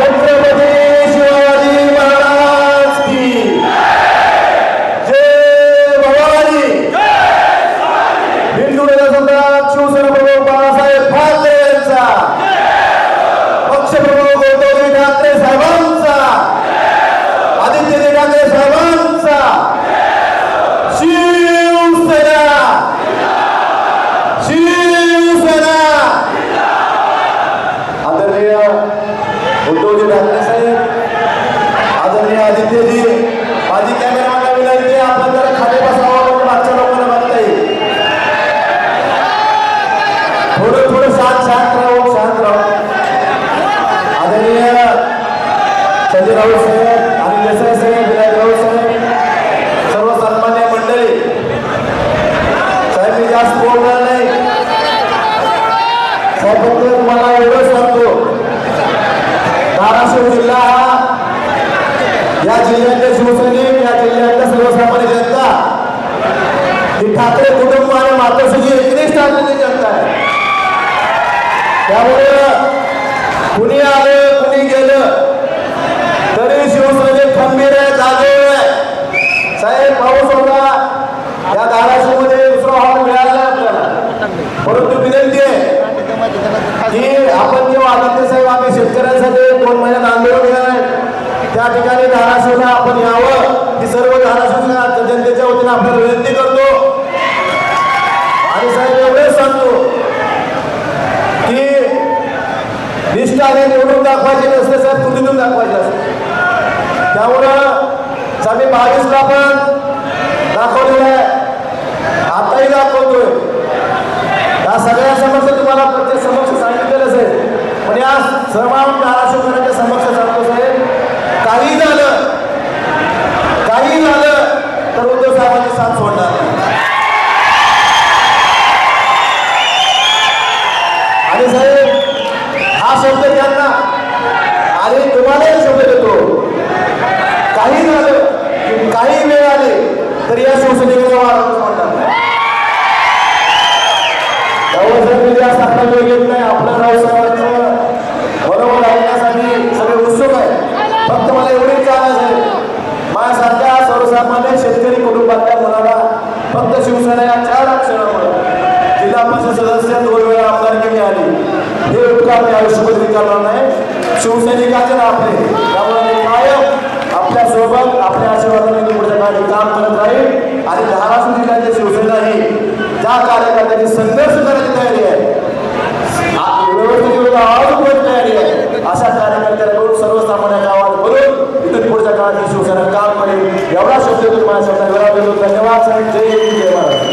छत्रपती शिवाजी महाराज की जय भवानी। हिंदू सम्राट शिवसेना प्रमुख बाळासाहेब ठाकरे यांचा, पक्षप्रमुख उद्धव ठाकरे साहेबांचा, आदित्य ठाकरे साहेबांचा, शिवसेना शिवसेना। आदरणीय उद्धवजी ठाकरे साहेब, आदरणीय आदित्यजी, माझी कॅमेरामॅनला विनंती आहे आपण जरा खाली बसावं म्हणजे मागच्या लोकांना बघता येईल। थोडं शांत राहू, शांत राहू। आदरणीय संजय राऊत साहेब आणि देसाई साहेब, विनायक राऊत साहेब, सर्व सन्मान्य मंडळी साहेब, मी जास्त बोलणार नाही साहेब, फक्त तुम्हाला एवढंच सांगतो, धाराशिव जिल्हा हा या जिल्ह्यातले शिवसैनिक, या जिल्ह्यातल्या सर्वसामान्य जनता ही ठाकरे कुटुंब आणि मातोश्रीची एकनिष्ठ असलेली जनता आहे। त्यामुळे कुणी आलं कुणी गेलं तरी शिवसेनेचे खंबीर आहे, जागेवर आहे। साहेब, पाऊस होता, या धाराशिवमध्ये दुसरा हॉल मिळाला नाही आपल्याला, परंतु विनंती आहे की आपण जेव्हा आदित्य साहेब आम्ही शेतकऱ्यांसाठी 2 महिन्यात आंदोलन केलं त्या ठिकाणी धाराशिवला आपण यावं, ही सर्व धाराशिवच्या जनतेच्या वतीने आपल्याला विनंती करतो। आणि साहेब एवढेच सांगतो की निष्ठाने निवडून दाखवायची नसते साहेब, कृतीतून दाखवायची असते। त्यामुळं आम्ही 22ला पण दाखवलेलं आहे, आताही दाखवतोय। या सगळ्या समक्ष तुम्हाला प्रत्येक समक्ष सांगितलेलंच आहे, पण या सर्व धाराशिवकरांच्या समक्ष सांगतो साहेब, काही झालं तर उद्धव साहेबांची साथ सोडणार नाही। आणि साहेब हा शब्द त्यांना आणि तुम्हालाही शब्द देतो, काही झालं काही वेळ आले तरी या शिवसेनेकडे वाढवून म्हणतात नाही। जास्त आपला वेळ घेत नाही, आपलं रावसाहेबांचं बरोबर ऐकण्यासाठी सगळे उत्सुक आहे। फक्त मला एवढीच जाणच आहे, माझ्यासारख्या सर्वसामान्य शेतकरी कुटुंबातल्या मुलाला फक्त शिवसेना या 4 अक्षरामुळे जिल्हा परिषद सदस्य 2 वेळा आमदारकी मिळाली, हे उपकार मी आयुष्यभर विचारणार नाही। शिवसैनिकाचे आपले, त्यामुळे मी कायम आपल्या सोबत आपल्या आशीर्वादाने पुढच्या काळात काम करत राहील। आणि धाराशिव जिल्ह्याच्या शिवसेना ही ज्या कार्यकर्त्यांची संघर्ष करायची तयारी आहे, व्यवस्थित आवाज तयारी आहे, अशा कार्यकर्त्यांकडून सर्वसामान्य गावात बोलून इथून पुढच्या काळात शिवसेना काम करेल, एवढा शब्द तुम्हाला धन्यवाद साहेब। जय हिंद, जय महाराष्ट्र।